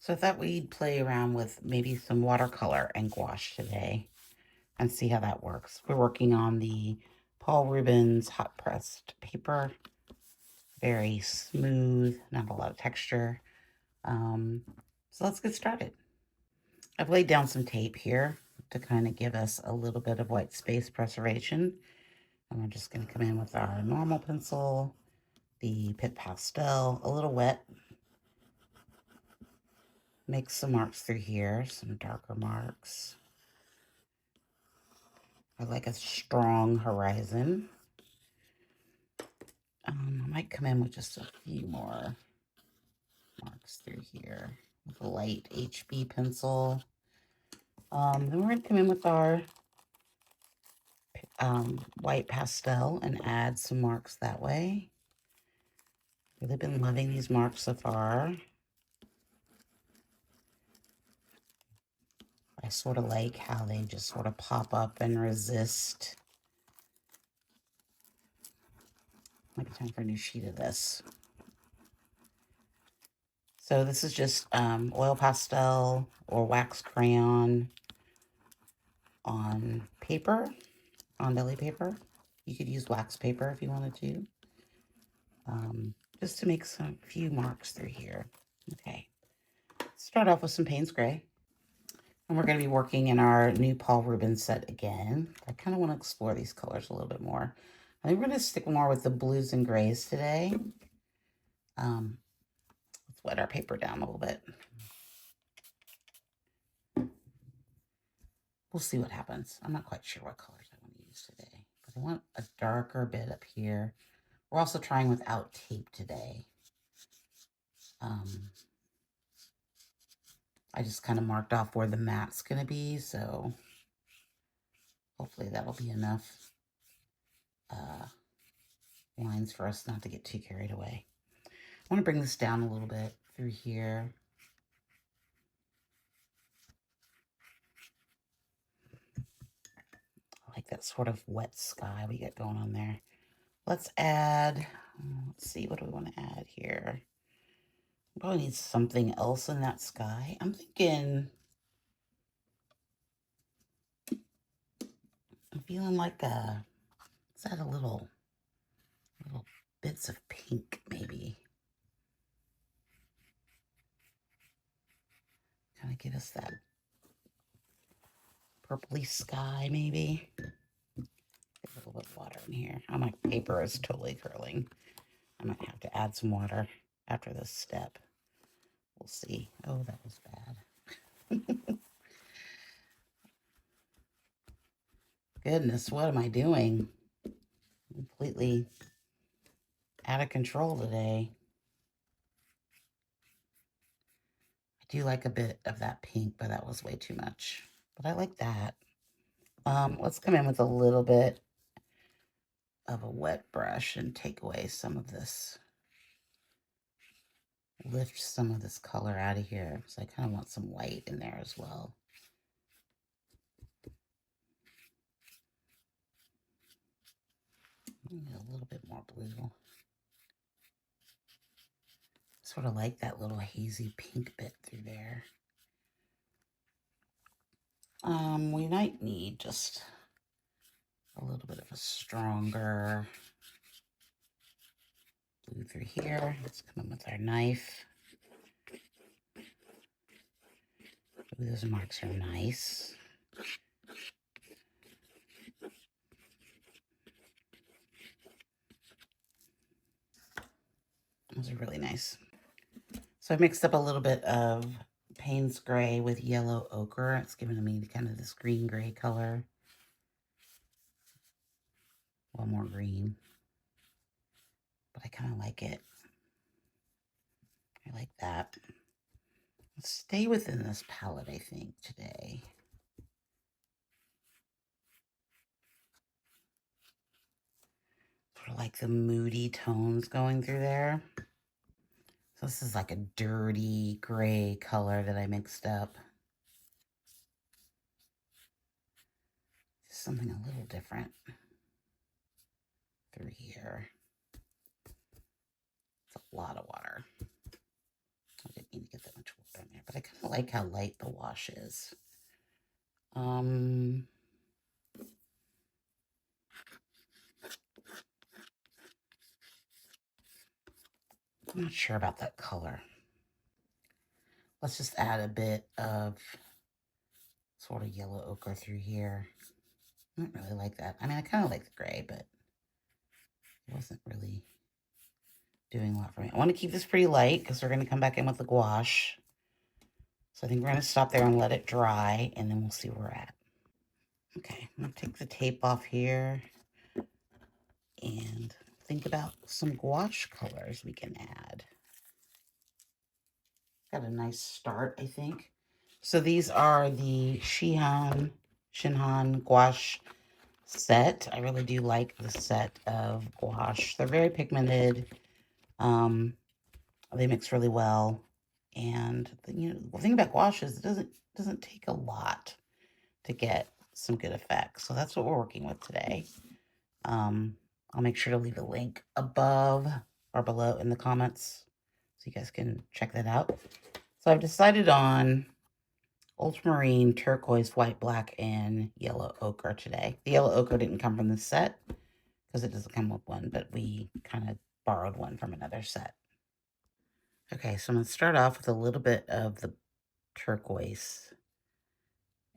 So I thought we'd play around with maybe some watercolor and gouache today and see how that works. We're working on the Paul Rubens hot pressed paper. Very smooth, not a lot of texture. So let's get started. I've laid down some tape here to kind of give us a little bit of white space preservation. And we're just going to come in with our normal pencil, the Pit Pastel, a little wet. Make some marks through here, some darker marks. I like a strong horizon. I might come in with just a few more marks through here with a light HB pencil. Then we're going to come in with our white pastel and add some marks that way. Really been loving these marks so far. I sort of like how they just sort of pop up and resist. Might be time for a new sheet of this. So this is just oil pastel or wax crayon on paper, on Deli paper. You could use wax paper if you wanted to. Just to make some few marks through here. Okay. Start off with some Payne's Gray. And we're going to be working in our new Paul Rubens set again. I kind of want to explore these colors a little bit more. I think we're going to stick more with the blues and grays today. Let's wet our paper down a little bit. We'll see what happens. I'm not quite sure what colors I want to use today, but I want a darker bit up here. We're also trying without tape today. I just kind of marked off where the mat's going to be, so hopefully that'll be enough lines for us not to get too carried away. I want to bring this down a little bit through here. I like that sort of wet sky we got going on there. Let's add, let's see, what do we want to add here? Probably need something else in that sky. I'm thinking, I'm feeling like let's add a little bits of pink maybe. Kind of give us that purpley sky maybe. Get a little bit of water in here. Oh, my paper is totally curling. I might have to add some water after this step. We'll see. Oh, that was bad. Goodness, what am I doing? Completely out of control today. I do like a bit of that pink, but that was way too much. But I like that. Let's come in with a little bit of a wet brush and take away some of this. Lift some of this color out of here. So I kind of want some white in there as well. Maybe a little bit more blue. Sort of like that little hazy pink bit through there. We might need just a little bit of a stronger blue through here. Let's come in with our knife. Ooh, those marks are nice. Those are really nice. So I mixed up a little bit of Payne's Gray with yellow ochre. It's giving me kind of this green-gray color. One more green. But I kind of like it. I like that. Let's stay within this palette, I think, today. Sort of like the moody tones going through there. So this is like a dirty gray color that I mixed up. Just something a little different through here. It's a lot of water. I didn't need to get that much water in there, but I kind of like how light the wash is. I'm not sure about that color. Let's just add a bit of sort of yellow ochre through here. I don't really like that. I mean, I kind of like the gray, but it wasn't really doing a lot for me. I want to keep this pretty light because we're going to come back in with the gouache. So I think we're going to stop there and let it dry, and then we'll see where we're at. Okay, I'm going to take the tape off here and think about some gouache colors we can add. Got a nice start, I think. So these are the Shinhan gouache set. I really do like the set of gouache. They're very pigmented. They mix really well. And the thing about gouache is it doesn't take a lot to get some good effects. So that's what we're working with today. I'll make sure to leave a link above or below in the comments so you guys can check that out. So I've decided on ultramarine, turquoise, white, black, and yellow ochre today. The yellow ochre didn't come from the set because it doesn't come with one, but we kind of borrowed one from another set. Okay, so I'm going to start off with a little bit of the turquoise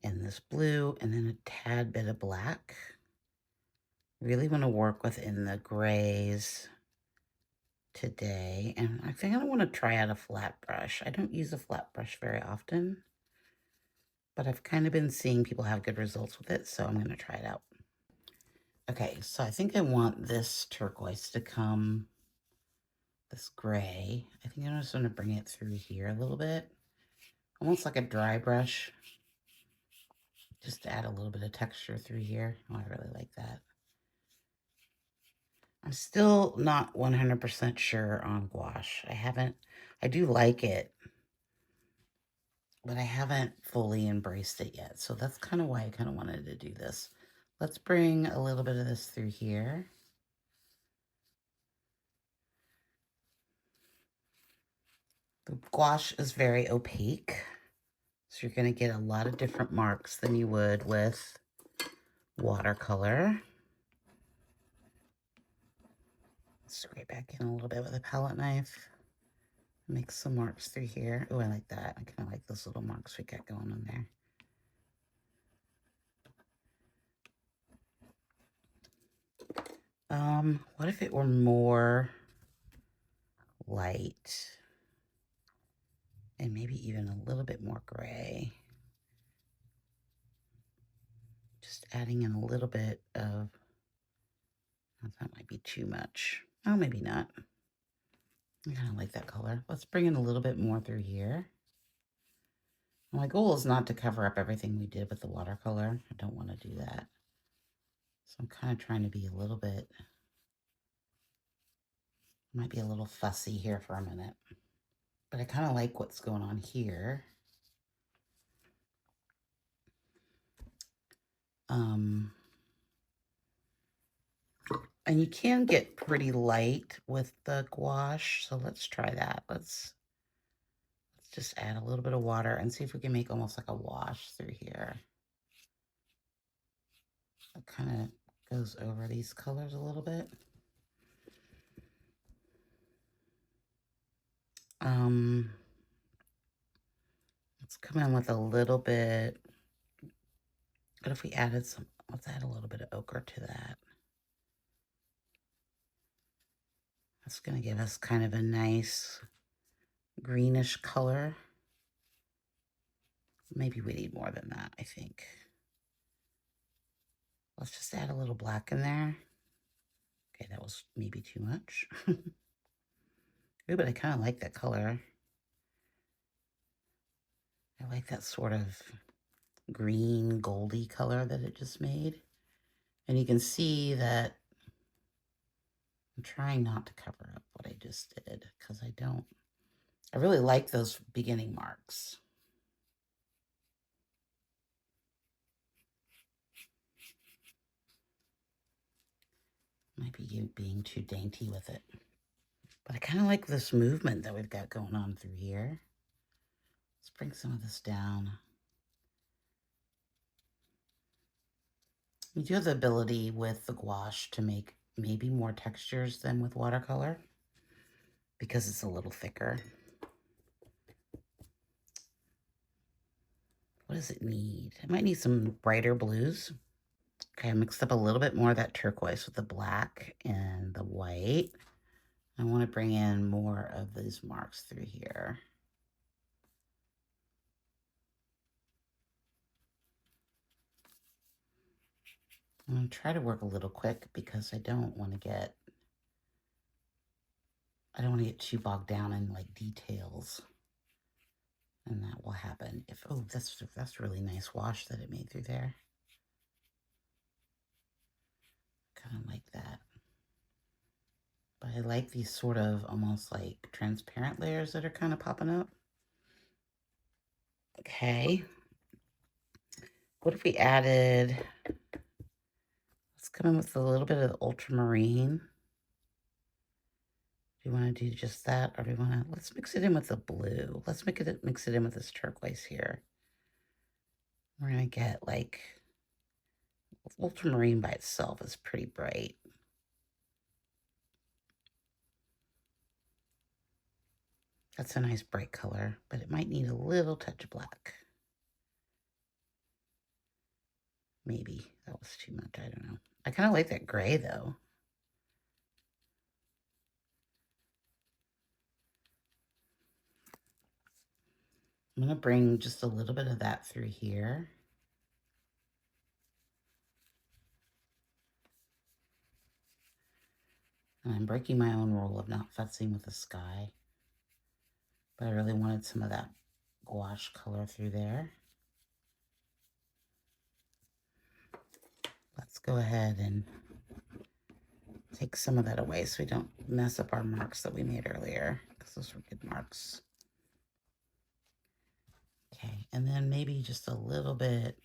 and this blue, and then a tad bit of black. Really want to work within the grays today, and I think I want to try out a flat brush. I don't use a flat brush very often, but I've kind of been seeing people have good results with it, so I'm going to try it out. Okay, so I think I want this turquoise to come, this gray. I think I'm just going to bring it through here a little bit, almost like a dry brush, just to add a little bit of texture through here. Oh, I really like that. I'm still not 100% sure on gouache. I do like it, but I haven't fully embraced it yet. So that's kind of why I kind of wanted to do this. Let's bring a little bit of this through here. The gouache is very opaque, so you're going to get a lot of different marks than you would with watercolor. Scrape back in a little bit with a palette knife. Make some marks through here. Oh, I like that. I kind of like those little marks we got going on there. What if it were more light and maybe even a little bit more gray? Just adding in a little bit of, that might be too much. Oh, maybe not. I kind of like that color. Let's bring in a little bit more through here. My goal is not to cover up everything we did with the watercolor. I don't want to do that. So I'm kind of trying to be a little bit, might be a little fussy here for a minute. But I kind of like what's going on here. And you can get pretty light with the gouache, so let's try that. Let's just add a little bit of water and see if we can make almost like a wash through here. It kind of goes over these colors a little bit. Let's come in with a little bit. What if we added some, let's add a little bit of ochre to that. That's going to give us kind of a nice greenish color. Maybe we need more than that, I think. Let's just add a little black in there. Okay, that was maybe too much. Ooh, but I kind of like that color. I like that sort of green, goldy color that it just made. And you can see that I'm trying not to cover up what I just did because I really like those beginning marks. Might be being too dainty with it. But I kind of like this movement that we've got going on through here. Let's bring some of this down. You do have the ability with the gouache to make maybe more textures than with watercolor because it's a little thicker. What does it need? It might need some brighter blues. Okay, I mixed up a little bit more of that turquoise with the black and the white. I want to bring in more of these marks through here. I'm going to try to work a little quick because I don't want to get too bogged down in like details. And that will happen if, oh, that's really nice wash that it made through there. Kind of like that. But I like these sort of almost like transparent layers that are kind of popping up. Okay. What if we added, let's come in with a little bit of ultramarine. Do you want to do just that? Or do you want to, let's mix it in with the blue. Let's mix it in with this turquoise here. We're going to get like, ultramarine by itself is pretty bright. That's a nice bright color, but it might need a little touch of black. Maybe that was too much, I don't know. I kind of like that gray though. I'm gonna bring just a little bit of that through here. And I'm breaking my own rule of not fussing with the sky. But I really wanted some of that gouache color through there. Let's go ahead and take some of that away so we don't mess up our marks that we made earlier, because those were good marks. Okay, and then maybe just a little bit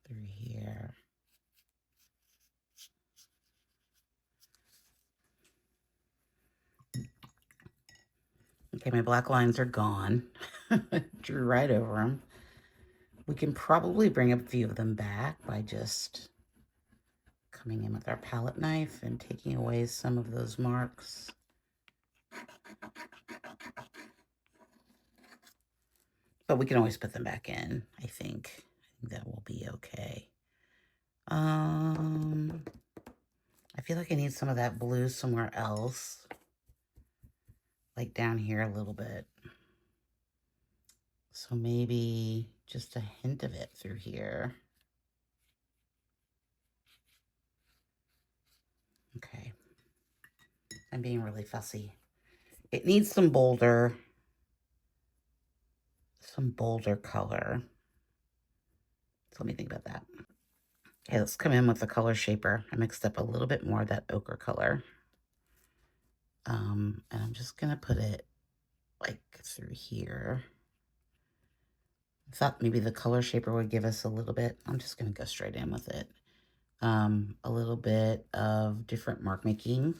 through here. Okay, my black lines are gone. Drew right over them. We can probably bring a few of them back by just coming in with our palette knife and taking away some of those marks. But we can always put them back in, I think. I think that will be okay. I feel like I need some of that blue somewhere else. Like down here a little bit. So maybe just a hint of it through here. Okay. I'm being really fussy. It needs some bolder color. So let me think about that. Okay, let's come in with the color shaper. I mixed up a little bit more of that ochre color. And I'm just gonna put it like through here. I thought maybe the color shaper would give us a little bit. I'm just gonna go straight in with it. A little bit of different mark making.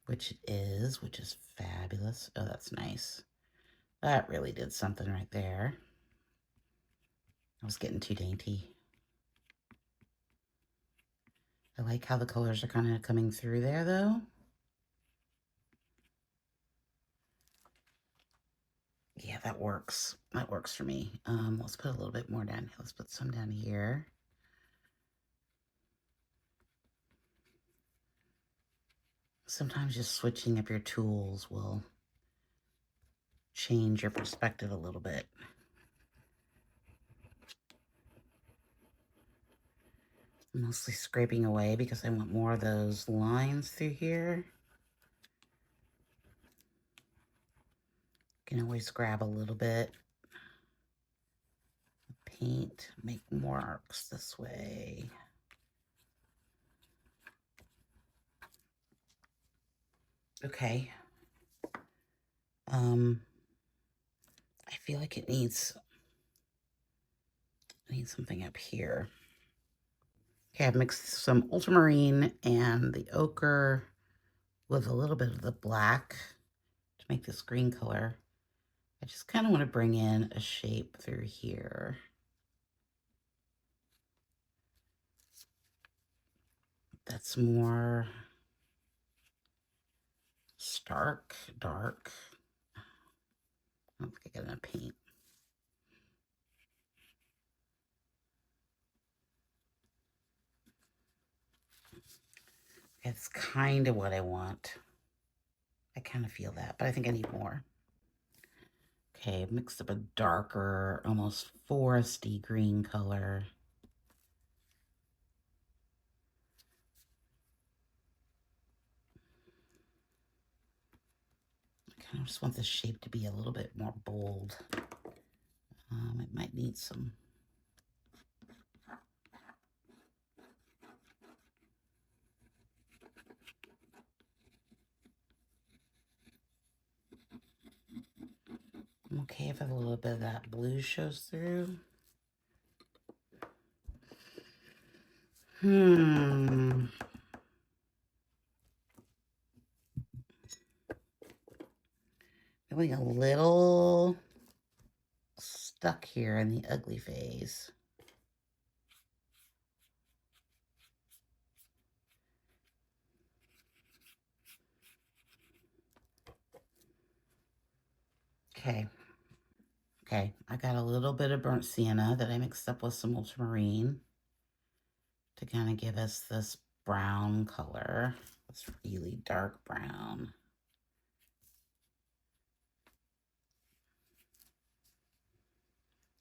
Which is fabulous. Oh, that's nice. That really did something right there. I was getting too dainty. I like how the colors are kind of coming through there, though. Yeah, that works. That works for me. Let's put a little bit more down here. Let's put some down here. Sometimes just switching up your tools will change your perspective a little bit. I'm mostly scraping away because I want more of those lines through here. You can always grab a little bit. Paint, make marks this way. Okay. I feel like I need something up here. Okay, I've mixed some ultramarine and the ochre with a little bit of the black to make this green color. I just kind of want to bring in a shape through here. That's more stark, dark. I don't think I got enough paint. It's kind of what I want. I kind of feel that, but I think I need more. Okay, mixed up a darker, almost foresty green color. I kind of just want this shape to be a little bit more bold. It might need some. I'm okay if a little bit of that blue shows through. Feeling a little stuck here in the ugly phase. Okay. Okay, I got a little bit of burnt sienna that I mixed up with some ultramarine to kind of give us this brown color. It's really dark brown.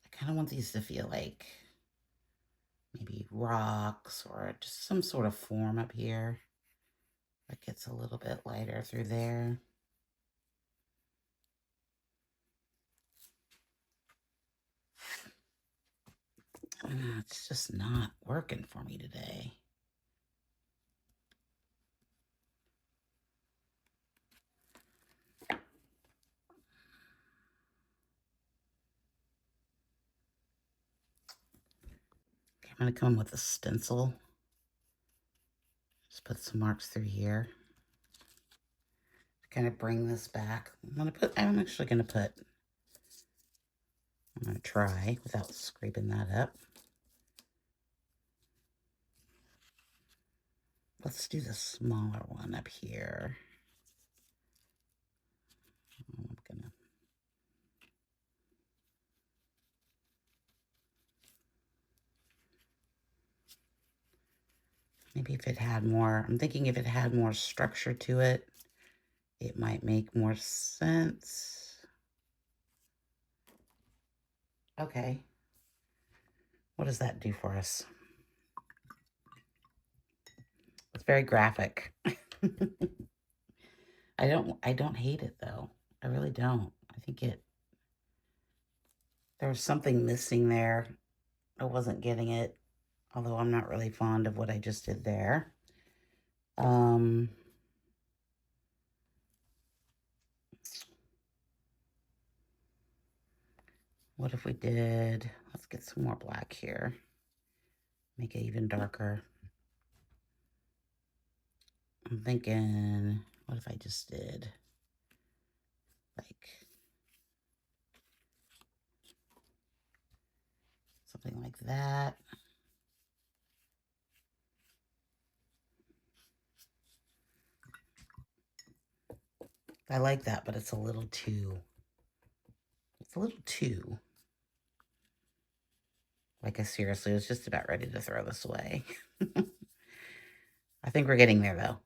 I kind of want these to feel like maybe rocks or just some sort of form up here that gets a little bit lighter through there. It's just not working for me today. Okay, I'm going to come in with a stencil. Just put some marks through here. Kind of bring this back. I'm going to try without scraping that up. Let's do the smaller one up here. I'm gonna. Maybe if it had more, I'm thinking if it had more structure to it, it might make more sense. Okay. What does that do for us? It's very graphic. I don't hate it though. I really don't. I think there was something missing there. I wasn't getting it, although I'm not really fond of what I just did there. What if we did, let's get some more black here. Make it even darker. I'm thinking, what if I just did like something like that? I like that, but it's a little too, like I seriously was just about ready to throw this away. I think we're getting there though.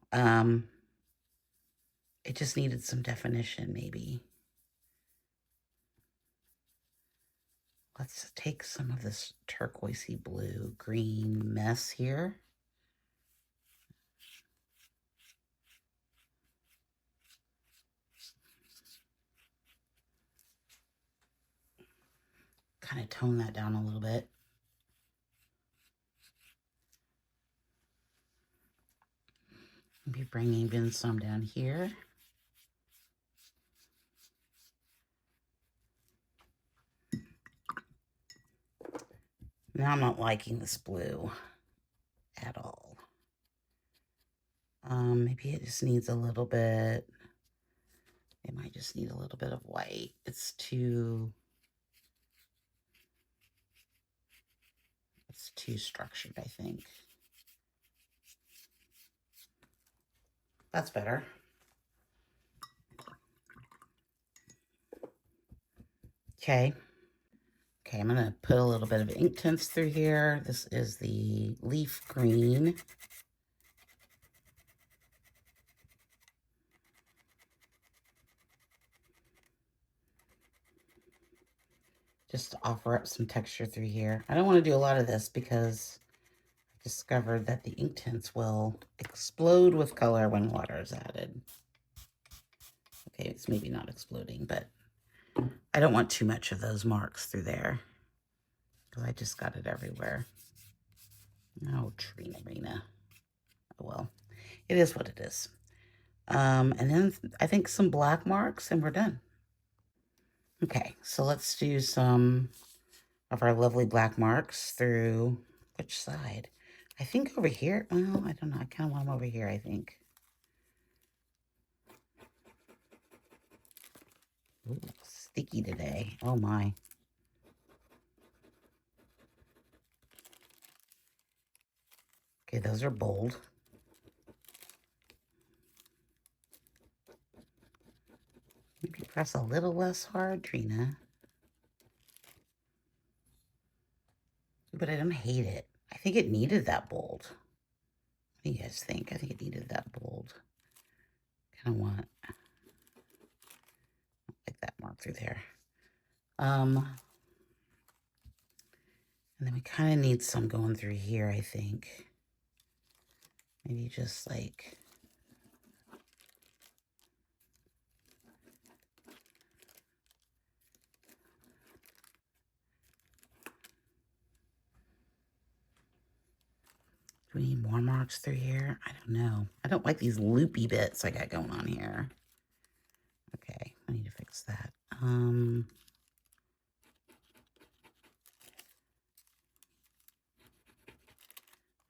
It just needed some definition maybe. Let's take some of this turquoisey blue green mess here. Kind of tone that down a little bit. Maybe bring even some down here. Now I'm not liking this blue at all. Maybe it just needs a little bit. It might just need a little bit of white. It's too structured, I think. That's better. Okay. Okay, I'm gonna put a little bit of Inktense through here. This is the leaf green. Just to offer up some texture through here. I don't want to do a lot of this because I discovered that the Inktense will explode with color when water is added. Okay, it's maybe not exploding, but I don't want too much of those marks through there because I just got it everywhere. Oh, Trina. Oh, well, it is what it is. And then I think some black marks and we're done. Okay, so let's do some of our lovely black marks through which side? I think over here. Well, I don't know. I kind of want them over here, I think. Ooh, sticky today. Oh my. Okay, those are bold. Maybe press a little less hard, Trina. But I don't hate it. I think it needed that bold. What do you guys think? I think it needed that bold. Kind of want like that mark through there. And then we kind of need some going through here, I think. Maybe just like... Do we need more marks through here? I don't know. I don't like these loopy bits I got going on here. Okay, I need to fix that. I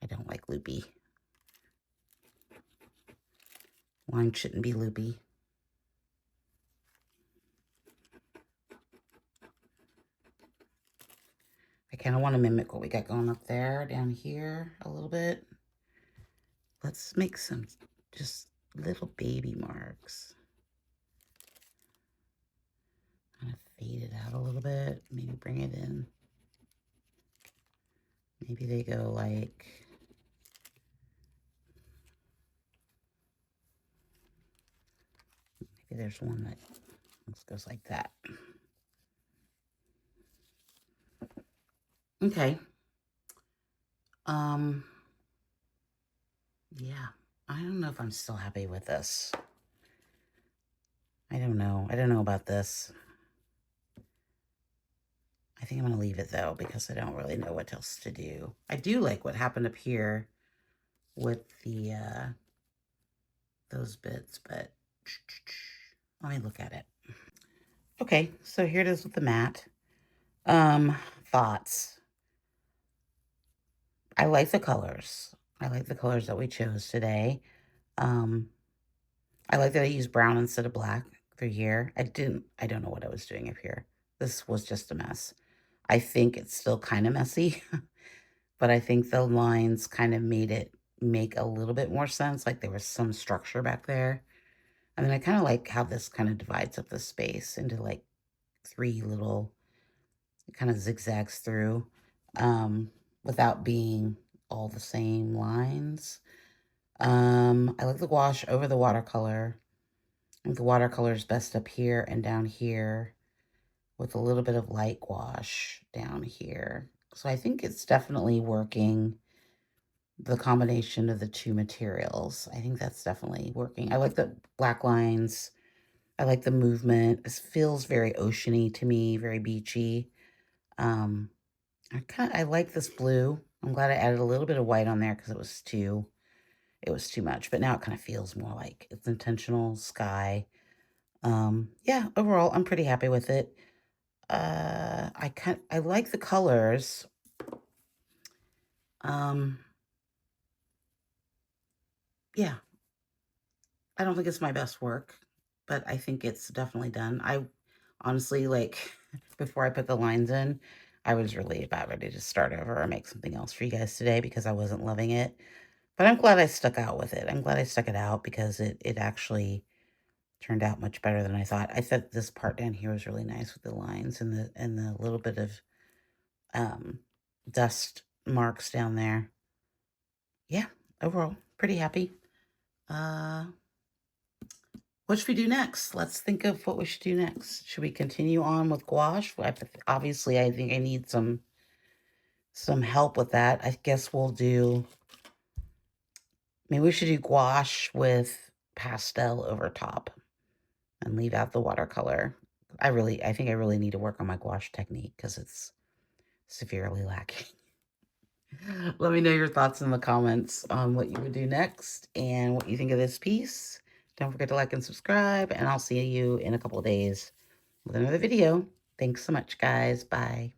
don't like loopy. Line shouldn't be loopy. I kind of want to mimic what we got going up there, down here a little bit. Let's make some just little baby marks. Kind of fade it out a little bit. Maybe bring it in. Maybe they go like... Maybe there's one that goes like that. Okay. Yeah, I don't know if I'm still happy with this. I don't know. I don't know about this. I think I'm going to leave it, though, because I don't really know what else to do. I do like what happened up here with the, those bits, but let me look at it. Okay, so here it is with the matte. Thoughts. I like the colors. I like the colors that we chose today. I like that I used brown instead of black through here. I don't know what I was doing up here. This was just a mess. I think it's still kind of messy, but I think the lines kind of made it make a little bit more sense. Like there was some structure back there. And then I kind of like how this kind of divides up the space into like 3 little kind of zigzags through, without being all the same lines. I like the gouache over the watercolor. I think the watercolor is best up here and down here with a little bit of light gouache down here. So I think it's definitely working, the combination of the 2 materials. I think that's definitely working. I like the black lines. I like the movement. It feels very oceany to me, very beachy. I like this blue. I'm glad I added a little bit of white on there because it was too much. But now it kind of feels more like it's intentional sky. Yeah, overall, I'm pretty happy with it. I like the colors. yeah, I don't think it's my best work, but I think it's definitely done. I honestly, like, before I put the lines in, I was really about ready to start over or make something else for you guys today because I wasn't loving it. But I'm glad I stuck out with it. I'm glad I stuck it out because it actually turned out much better than I thought. I thought this part down here was really nice with the lines and the little bit of um, dust marks down there. Yeah, overall, pretty happy. Uh, what should we do next? Let's think of what we should do next. Should we continue on with gouache? Obviously, I think I need some help with that. I guess we'll do. Maybe we should do gouache with pastel over top and leave out the watercolor. I think I really need to work on my gouache technique because it's severely lacking. Let me know your thoughts in the comments on what you would do next and what you think of this piece. Don't forget to like and subscribe, and I'll see you in a couple of days with another video. Thanks so much, guys. Bye.